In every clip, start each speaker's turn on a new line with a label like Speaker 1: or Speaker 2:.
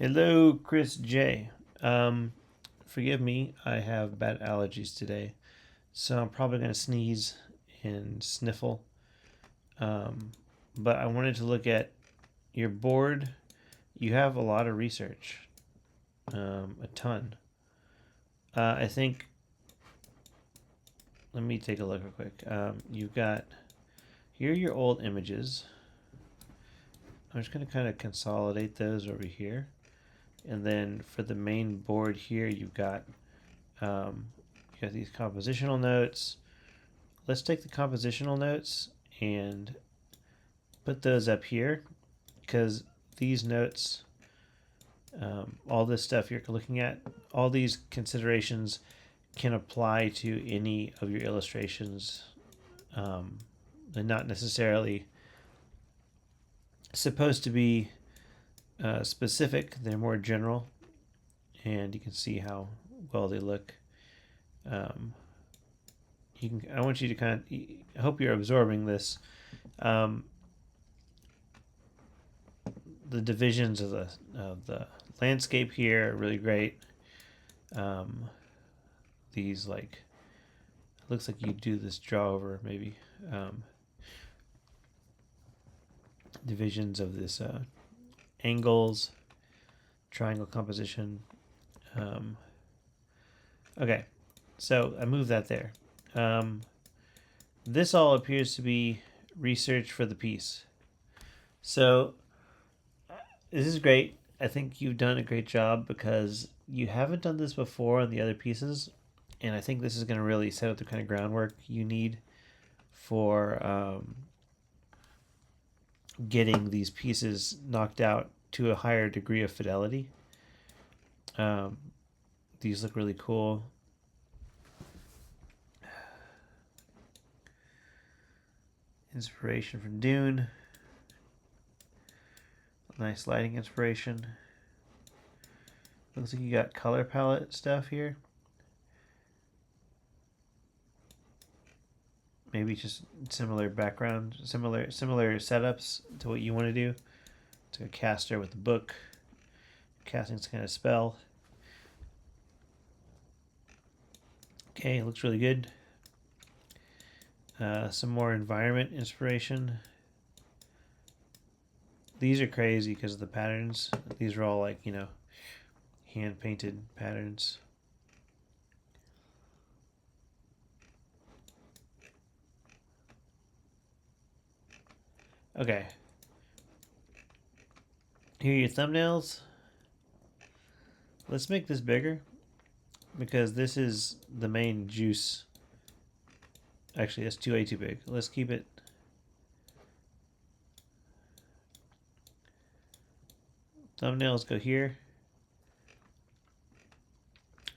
Speaker 1: Hello, Chris J. Forgive me, I have bad allergies today, so I'm probably going to sneeze and sniffle. Um, but I wanted to look at your board. You have a lot of research, a ton. I think, let me take a look real quick. You've got, here are your old images. I'm just going to kind of consolidate those over here. And then for the main board here, um, you got these compositional notes. Let's take the compositional notes and put those up here because these notes, all this stuff you're looking at, all these considerations can apply to any of your illustrations. They're not necessarily supposed to be specific, they're more general, and you can see how well they look. I want you to kind of, I hope you're absorbing this. Um, the divisions of the landscape here are really great. These like, looks like you do this draw over maybe. Divisions of this angles, triangle composition. Okay, so I moved that there. This all appears to be research for the piece. So this is great. I think you've done a great job because you haven't done this before on the other pieces, and I think this is going to really set up the kind of groundwork you need for getting these pieces knocked out to a higher degree of fidelity. These look really cool. Inspiration from Dune. Nice lighting inspiration. Looks like you got color palette stuff here. Maybe just similar background, similar setups to what you want to do. It's a caster with a book. Casting's kind of spell. Okay, looks really good. Some more environment inspiration. These are crazy because of the patterns. These are all like, hand painted patterns. Okay. Here are your thumbnails. Let's make this bigger because this is the main juice. Actually, that's way too big. Let's keep it. Thumbnails go here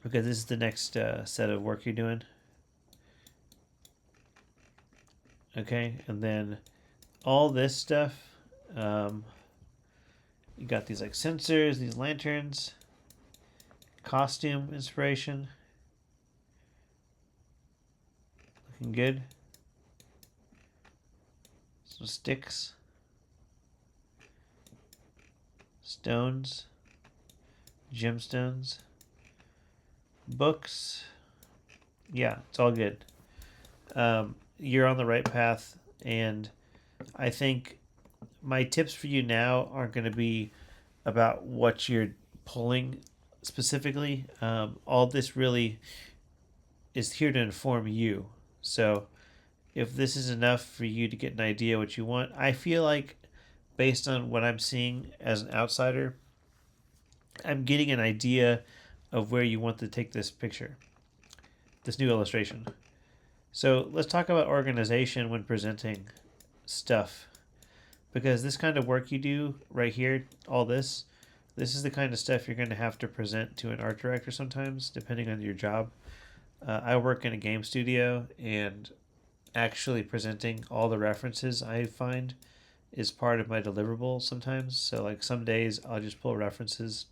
Speaker 1: because this is the next set of work you're doing. Okay, and then all this stuff. You got these like sensors, these lanterns, costume inspiration. Looking good. Some sticks, stones, gemstones, books. Yeah, it's all good. You're on the right path, and I think my tips for you now aren't going to be about what you're pulling specifically. All this really is here to inform you. So if this is enough for you to get an idea what you want, I feel like based on what I'm seeing as an outsider, I'm getting an idea of where you want to take this picture, this new illustration. So let's talk about organization when presenting stuff, because this kind of work you do right here, all this is the kind of stuff you're going to have to present to an art director sometimes, depending on your job. I work in a game studio, and actually presenting all the references I find is part of my deliverable sometimes. So like some days I'll just pull references.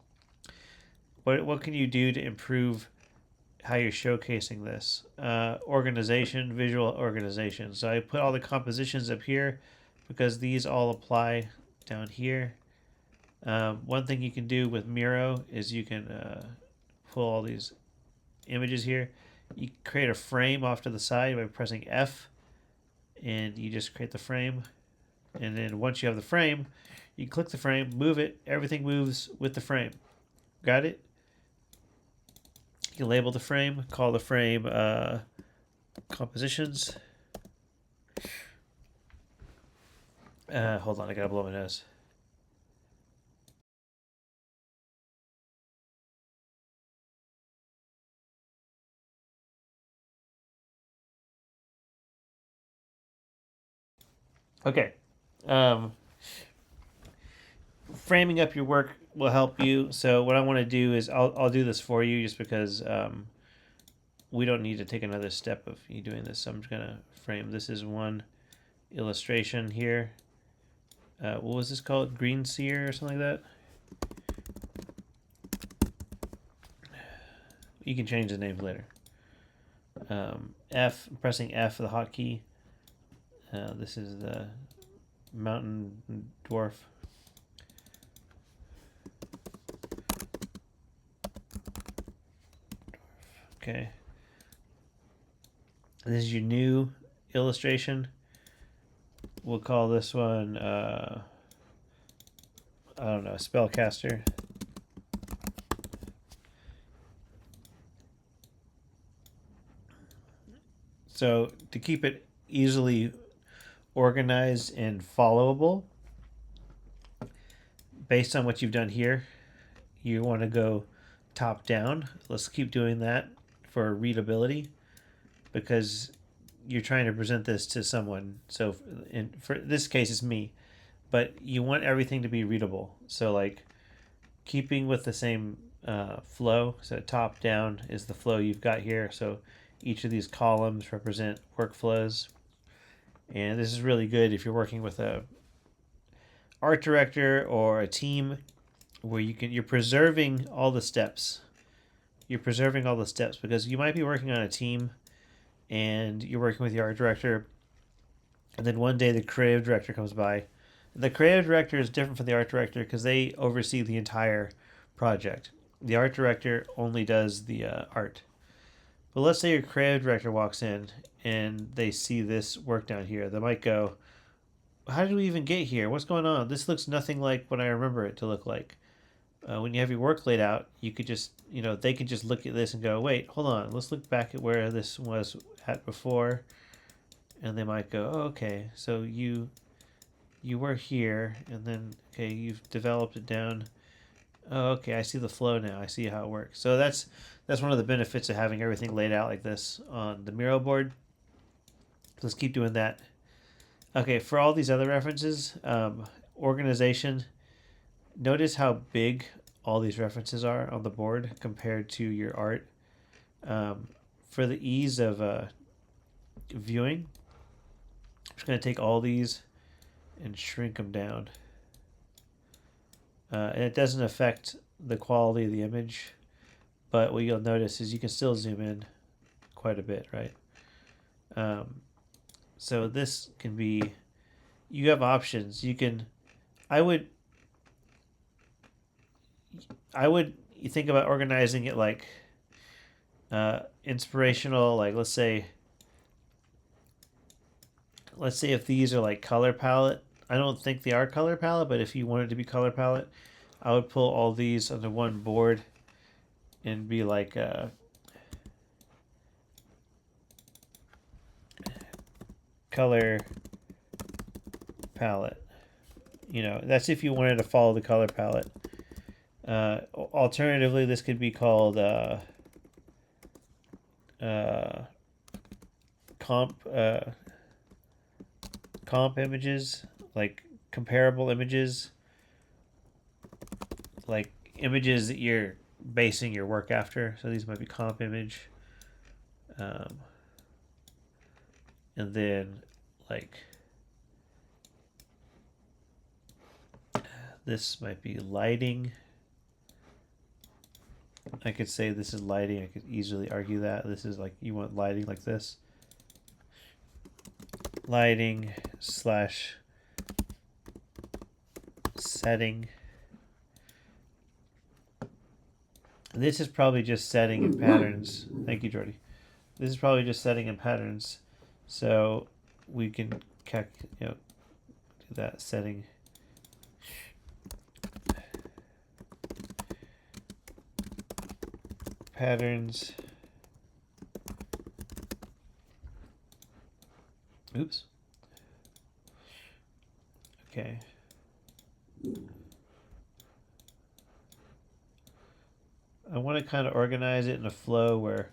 Speaker 1: What can you do to improve how you're showcasing this? Organization, visual organization. So I put all the compositions up here because these all apply down here. One thing you can do with Miro is you can pull all these images here. You create a frame off to the side by pressing F, and you just create the frame. And then once you have the frame, you click the frame, move it, everything moves with the frame. Got it? You can label the frame, call the frame compositions. Hold on, I gotta blow my nose. Okay. Um, Framing up your work will help you. So what I want to do is I'll do this for you just because we don't need to take another step of you doing this. So I'm just gonna frame. This is one illustration here. What was this called? Green Seer or something like that. You can change the names later. F, pressing F, the hotkey. This is the mountain dwarf. Okay. This is your new illustration. We'll call this one, I don't know, spellcaster. So to keep it easily organized and followable, based on what you've done here, you want to go top down. Let's keep doing that for readability because you're trying to present this to someone. So for this case, it's me, but you want everything to be readable. So like keeping with the same flow. So top down is the flow you've got here. So each of these columns represent workflows. And this is really good if you're working with a art director or a team where you're preserving all the steps. You're preserving all the steps because you might be working on a team and you're working with your art director, and then one day the creative director comes by. The creative director is different from the art director because they oversee the entire project. The art director only does the art. But let's say your creative director walks in and they see this work down here. They might go, how did we even get here? What's going on? This looks nothing like what I remember it to look like. When you have your work laid out, you could just, they could just look at this and go, wait, hold on. Let's look back at where this was at before. And they might go, oh, okay, so you were here, and then, okay, you've developed it down. Oh, okay, I see the flow now. I see how it works. So that's one of the benefits of having everything laid out like this on the Miro board. Let's keep doing that. Okay, for all these other references, organization, notice how big all these references are on the board compared to your art. For the ease of viewing, I'm just going to take all these and shrink them down. And it doesn't affect the quality of the image, but what you'll notice is you can still zoom in quite a bit, right? So this can be, you have options. You can, I would you think about organizing it like inspirational, like let's say if these are like color palette. I don't think they are color palette, but if you wanted to be color palette, I would pull all these onto one board and be like color palette. That's if you wanted to follow the color palette. Alternatively, this could be called comp images, like comparable images, like images that you're basing your work after. So these might be comp image. And then like this might be lighting. I could say this is lighting. I could easily argue that this is like, you want lighting like this. Lighting / setting. This is probably just setting and patterns. Thank you, Jordy. This is probably just setting and patterns. So we can do that setting. Patterns. Oops. Okay. I want to kind of organize it in a flow where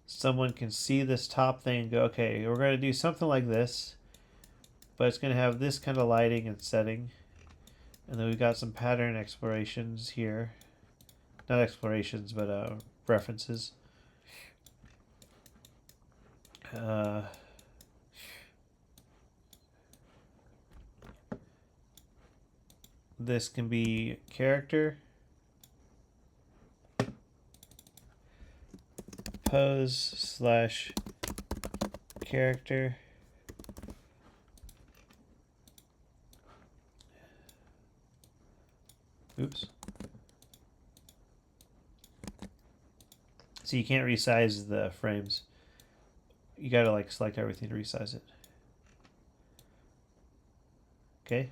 Speaker 1: someone can see this top thing and go, okay, we're going to do something like this, but it's going to have this kind of lighting and setting. And then we've got some pattern explorations here. Not explorations, but references. This can be character, pose / character. Oops. So you can't resize the frames. You gotta like select everything to resize it. Okay.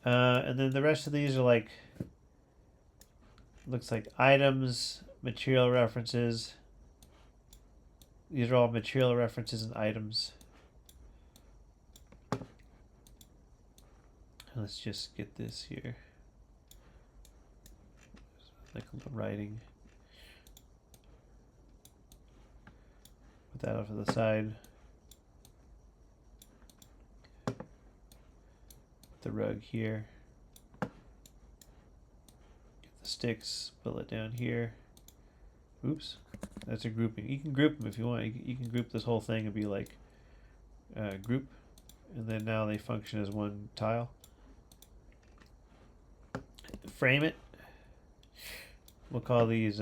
Speaker 1: And then the rest of these are like, looks like items, material references. These are all material references and items. Let's just get this here. Like a little writing. Put that off to the side. The rug here. Get the sticks, pull it down here. Oops, that's a grouping. You can group them if you want. You can group this whole thing and be like group, and then now they function as one tile. Frame it. We'll call these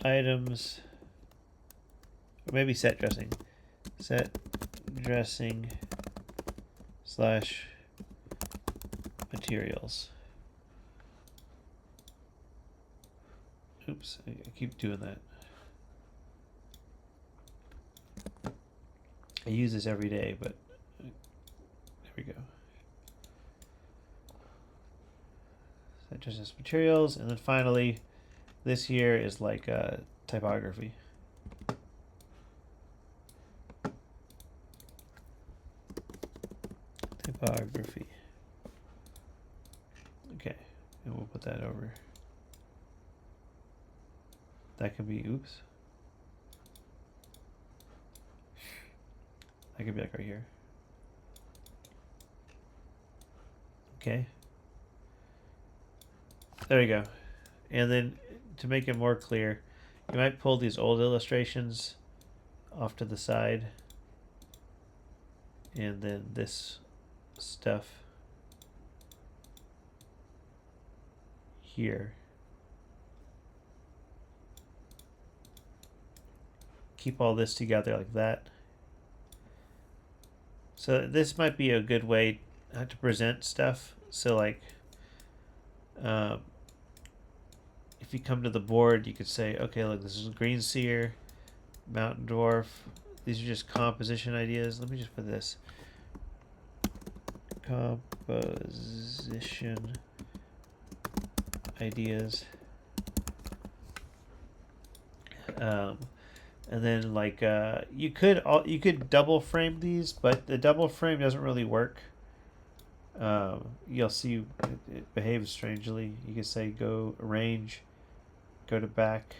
Speaker 1: items, or maybe set dressing. Set dressing / materials. Oops, I keep doing that. I use this every day, but there we go. Set dressing materials, and then finally, this here is like typography. Typography. Okay, and we'll put that over. That could be, oops. That could be like right here. Okay. There you go. And then to make it more clear, you might pull these old illustrations off to the side. And then this stuff here. Keep all this together like that. So this might be a good way to present stuff. So like, if you come to the board, you could say, okay, look, this is Green Seer, Mountain Dwarf. These are just composition ideas. Let me just put this. Composition ideas. And then like you could double frame these, but the double frame doesn't really work. You'll see it behaves strangely. You can say go arrange, go to back.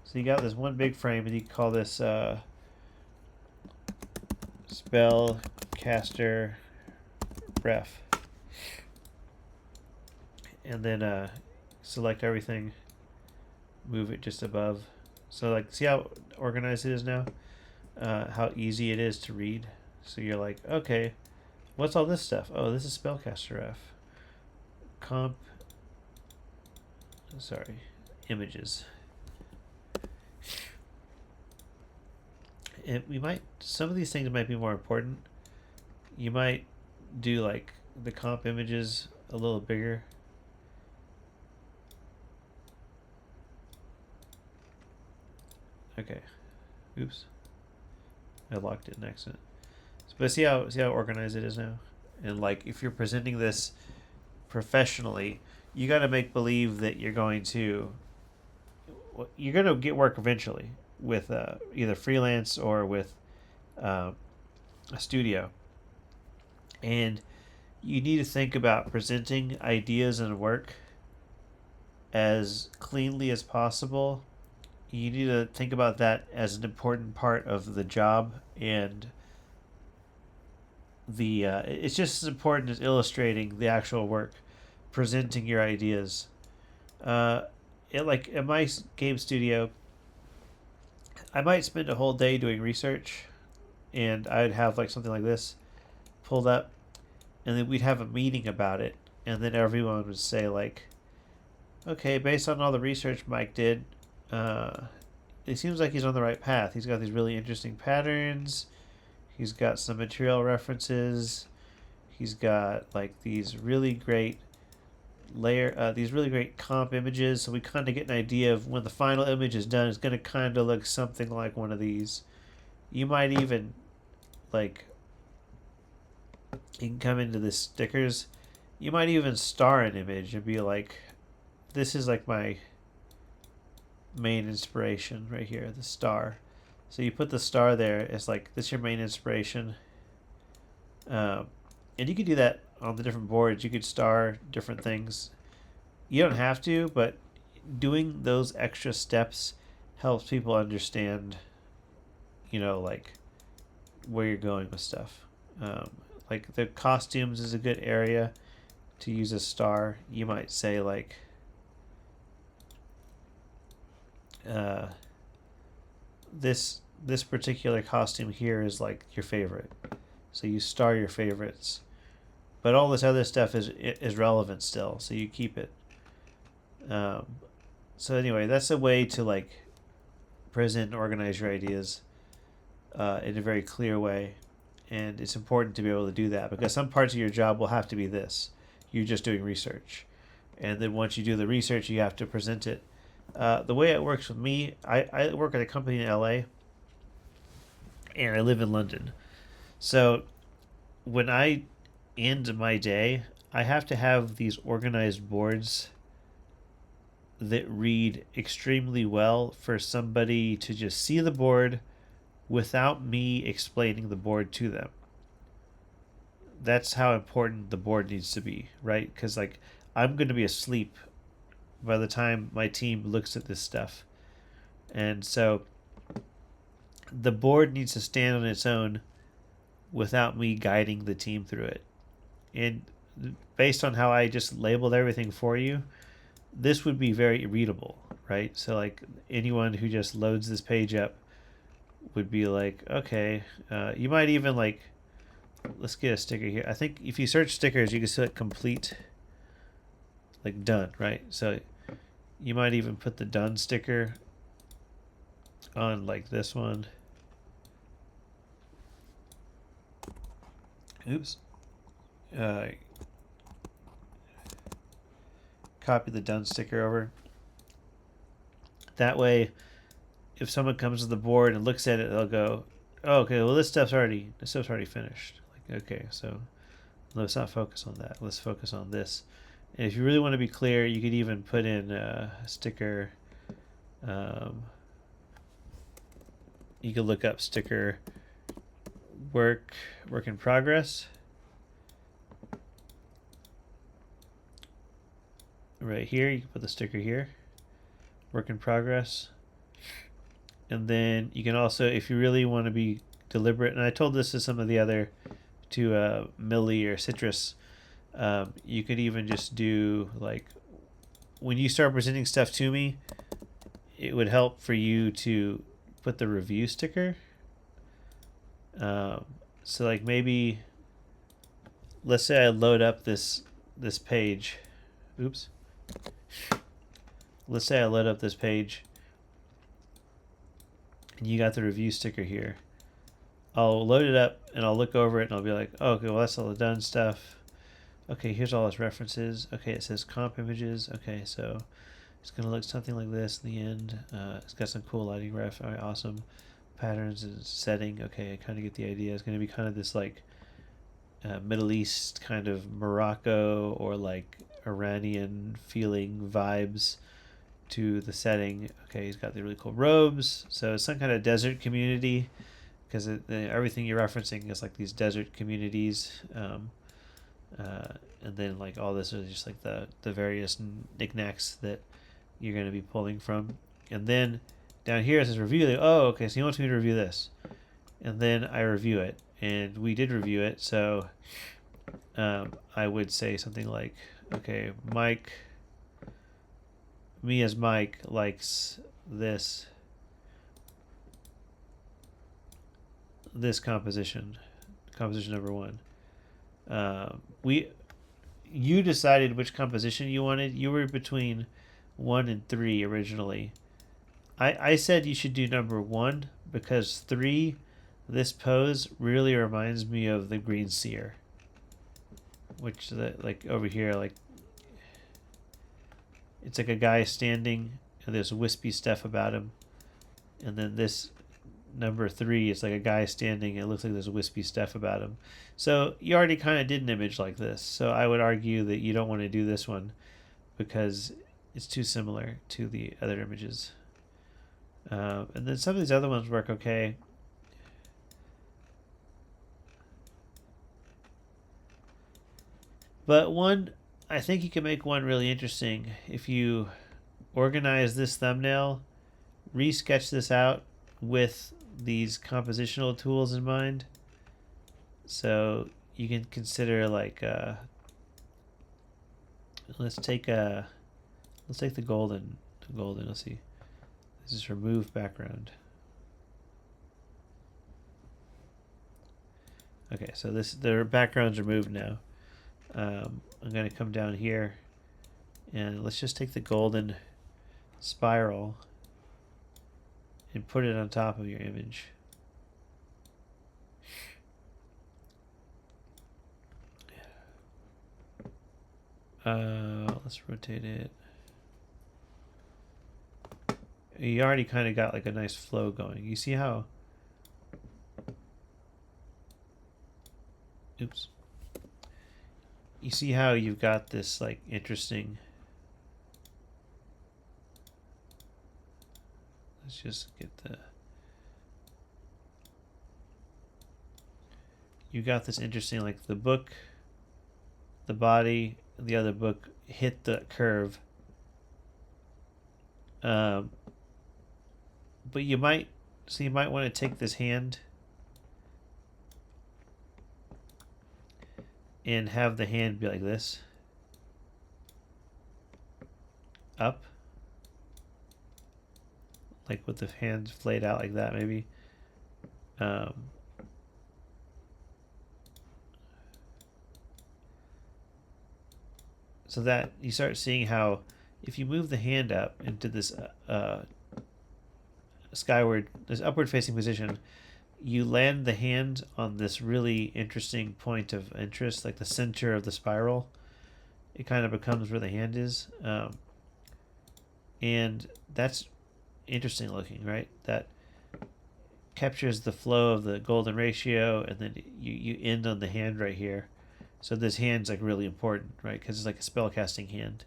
Speaker 1: So you got this one big frame, and you can call this spellcaster ref, and then select everything, move it just above. So like, see how organized it is now? How easy it is to read. So you're like, okay, what's all this stuff? Oh, this is spellcaster ref. Images. And some of these things might be more important. You might do like the comp images a little bigger. Okay. Oops. I locked it in accident. But see how organized it is now? And like if you're presenting this professionally, you got to make believe that you're going to get work eventually with either freelance or with uh, a studio. And you need to think about presenting ideas and work as cleanly as possible. You need to think about that as an important part of the job, and the it's just as important as illustrating the actual work, presenting your ideas. Uh, like in my game studio, I might spend a whole day doing research, and I'd have like something like this pulled up, and then we'd have a meeting about it, and then everyone would say like, okay, based on all the research Mike did, uh, it seems like he's on the right path. He's got these really interesting patterns. He's got some material references. He's got like these really great comp images. So we kind of get an idea of when the final image is done, it's going to kind of look something like one of these. You might even like, you can come into the stickers. You might even star an image and be like, this is like my main inspiration right here, the star. So you put the star there. It's like, this is your main inspiration. And you could do that on the different boards. You could star different things. You don't have to, but doing those extra steps helps people understand, like where you're going with stuff. Like the costumes is a good area to use a star. You might say like, this particular costume here is like your favorite, so you star your favorites. But all this other stuff is relevant still, so you keep it. Um, so anyway, that's a way to like present and organize your ideas in a very clear way, and it's important to be able to do that because some parts of your job will have to be this. You're just doing research, and then once you do the research, you have to present it. The way it works with me, I work at a company in LA, and I live in London. So when I end my day, I have to have these organized boards that read extremely well for somebody to just see the board without me explaining the board to them. That's how important the board needs to be, right? Because like I'm going to be asleep by the time my team looks at this stuff. And so the board needs to stand on its own without me guiding the team through it. And based on how I just labeled everything for you, this would be very readable, right? So like anyone who just loads this page up would be like, okay, you might even like, let's get a sticker here. I think if you search stickers, you can select complete, like done, right? So you might even put the done sticker on like this one. Oops. Copy the done sticker over. That way, if someone comes to the board and looks at it, they'll go, oh, okay, well this stuff's already finished. Like, okay, so let's not focus on that. Let's focus on this. And if you really want to be clear, you could even put in a sticker. You could look up sticker work in progress. Right here, you can put the sticker here, work in progress. And then you can also, if you really want to be deliberate, and I told this to some of the other, to Millie or Citrus, you could even just do like, when you start presenting stuff to me, it would help for you to put the review sticker. So like maybe, let's say I load up this page. Oops. Let's say I load up this page and you got the review sticker here. I'll load it up and I'll look over it and I'll be like, oh, okay, well that's all the done stuff. Okay, here's all its references. Okay, it says comp images. Okay, so it's going to look something like this in the end. It's got some cool lighting ref. All right, awesome. Patterns and setting. Okay, I kind of get the idea. It's going to be kind of this like Middle East kind of Morocco or like Iranian feeling vibes to the setting. Okay, he's got the really cool robes. So it's some kind of desert community because everything you're referencing is like these desert communities. And then like all this is just like the various knickknacks that you're going to be pulling from. And then down here it says review. Like, oh, okay, so he wants me to review this. And then I review it. And we did review it. So I would say something like, okay, me as Mike likes this composition number one. You decided which composition you wanted. You were between 1 and 3 originally. I said you should do number 1 because 3, this pose really reminds me of the Green Seer, which like over here, like it's like a guy standing and there's wispy stuff about him, and then this number 3, it's like a guy standing and it looks like there's wispy stuff about him. So you already kind of did an image like this. So I would argue that you don't want to do this one because it's too similar to the other images. And then some of these other ones work okay. But I think you can make one really interesting if you organize this thumbnail, resketch this out with these compositional tools in mind. So you can consider like let's take the golden. Let's see. This is remove background. Okay, so the background's removed now. I'm going to come down here and let's just take the golden spiral and put it on top of your image. Let's rotate it. You already kind of got like a nice flow going. You see how... Oops. You see how you've got this like interesting... Let's just get the... You got this interesting, like the book, the body, the other book hit the curve. But you might want to take this hand and have the hand be like this. Up. Like with the hands flayed out like that, maybe. So that you start seeing how if you move the hand up into this skyward, this upward facing position, you land the hand on this really interesting point of interest, like the center of the spiral. It kind of becomes where the hand is. And that's interesting looking, right? That captures the flow of the golden ratio, and then you end on the hand right here. So this hand's like really important, right? Because it's like a spell casting hand.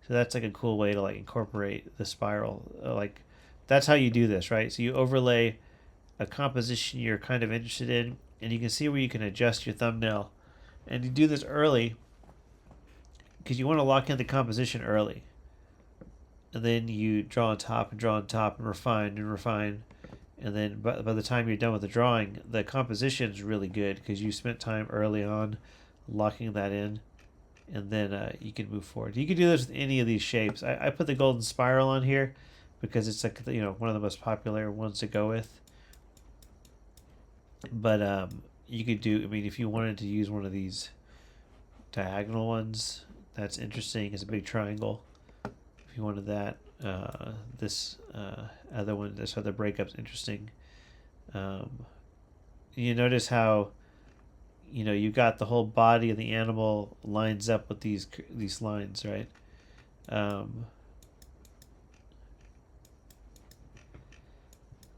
Speaker 1: So that's like a cool way to like incorporate the spiral. Like that's how you do this, right? So you overlay a composition you're kind of interested in, and you can see where you can adjust your thumbnail. And you do this early because you want to lock in the composition early. And then you draw on top and draw on top and refine and refine. And then by the time you're done with the drawing, the composition is really good because you spent time early on locking that in. And then you can move forward. You can do this with any of these shapes. I put the golden spiral on here because it's like, you know, one of the most popular ones to go with. But you could do, I mean, if you wanted to use one of these diagonal ones, that's interesting. It's a big triangle. If you wanted that, this other one, this other breakup's interesting. You notice how you got the whole body of the animal lines up with these lines, right? Um,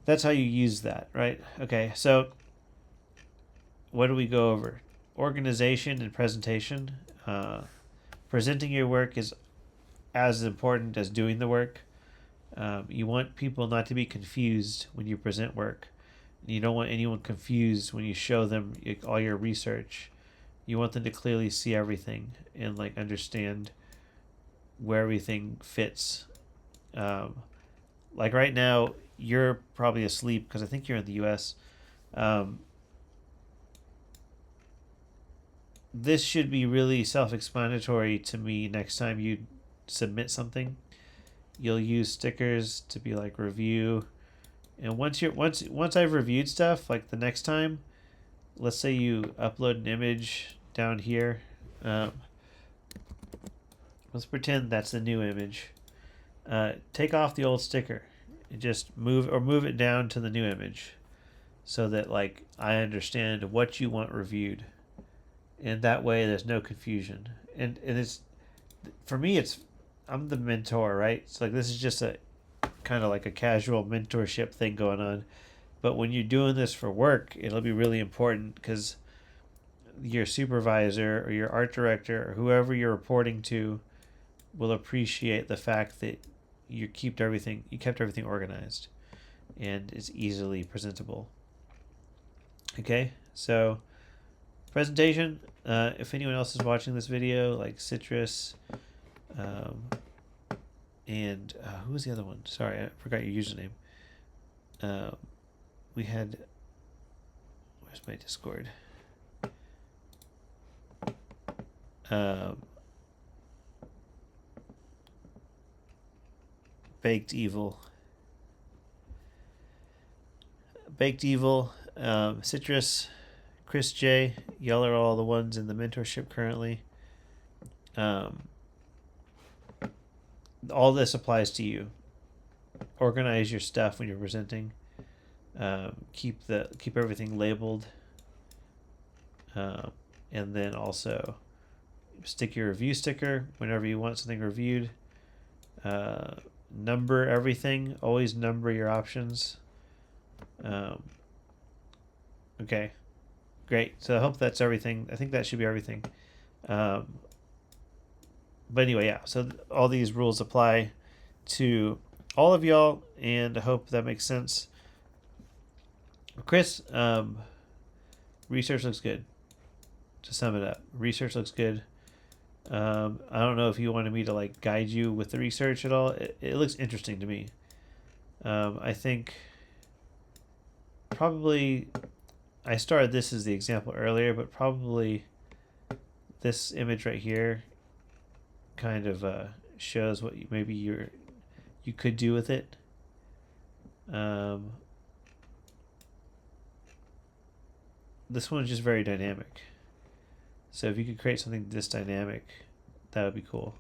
Speaker 1: that's how you use that, right? Okay, so what do we go over? Organization and presentation. Presenting your work is as important as doing the work. You want people not to be confused when you present work. You don't want anyone confused when you show them all your research. You want them to clearly see everything and like understand where everything fits. Um, like right now, you're probably asleep because I think you're in the U.S. Um, this should be really self-explanatory to me next time you submit something. You'll use stickers to be like review, and once I've reviewed stuff, like the next time, let's say you upload an image down here. Um, let's pretend that's the new image. Take off the old sticker and just move it down to the new image, so that like I understand what you want reviewed, and that way there's no confusion. And it's for me, it's I'm the mentor, right? So like this is just a kind of like a casual mentorship thing going on. But when you're doing this for work, it'll be really important because your supervisor or your art director or whoever you're reporting to will appreciate the fact that you kept everything organized and it's easily presentable. Okay, so presentation. If anyone else is watching this video, like Citrus, um, and who was the other one? Sorry, I forgot your username. We had. Where's my Discord? Baked Evil. Citrus, Chris J. Y'all are all the ones in the mentorship currently. All this applies to you. Organize your stuff when you're presenting. Keep everything labeled. And then also stick your review sticker whenever you want something reviewed. Number everything. Always number your options. Okay, great. So I hope that's everything. I think that should be everything. But anyway, yeah. So all these rules apply to all of y'all, and I hope that makes sense. Chris, research looks good. To sum it up, research looks good. I don't know if you wanted me to like guide you with the research at all. It looks interesting to me. I think probably I started this as the example earlier, but probably this image right here kind of shows what maybe you could do with it. This one's just very dynamic. So if you could create something this dynamic, that would be cool.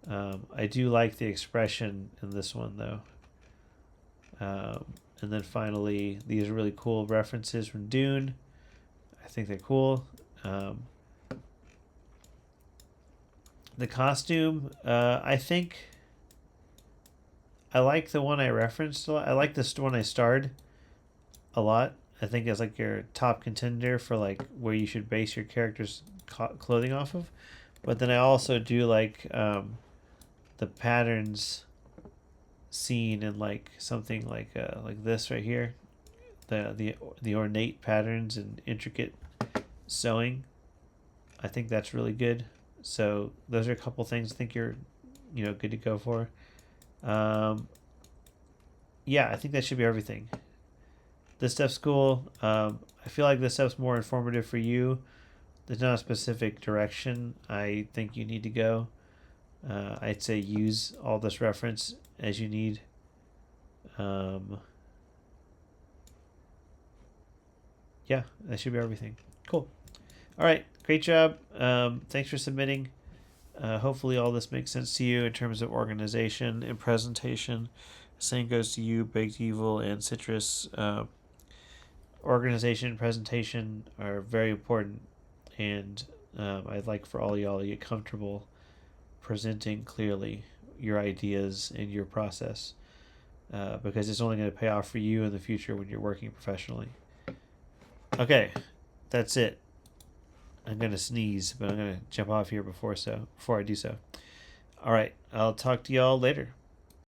Speaker 1: I do like the expression in this one though. And then finally, these are really cool references from Dune. I think they're cool. The costume, I think I like the one I referenced a lot. I like this one I starred a lot. I think it's like your top contender for like where you should base your character's clothing off of. But then I also do like the patterns seen in like something like this right here, the ornate patterns and intricate sewing. I think that's really good. So those are a couple things I think you're good to go for. Yeah, I think that should be everything. This stuff's cool. I feel like this stuff's more informative for you. There's not a specific direction I think you need to go. I'd say use all this reference as you need. Yeah, that should be everything. Cool. All right, great job. Thanks for submitting. Hopefully all this makes sense to you in terms of organization and presentation. Same goes to you, Baked Evil and Citrus. organization, presentation are very important, and I'd like for all y'all to get comfortable presenting clearly your ideas and your process, because it's only going to pay off for you in the future when you're working professionally. Okay, that's it. I'm going to sneeze, but I'm going to jump off here before I do so. All right, I'll talk to y'all later.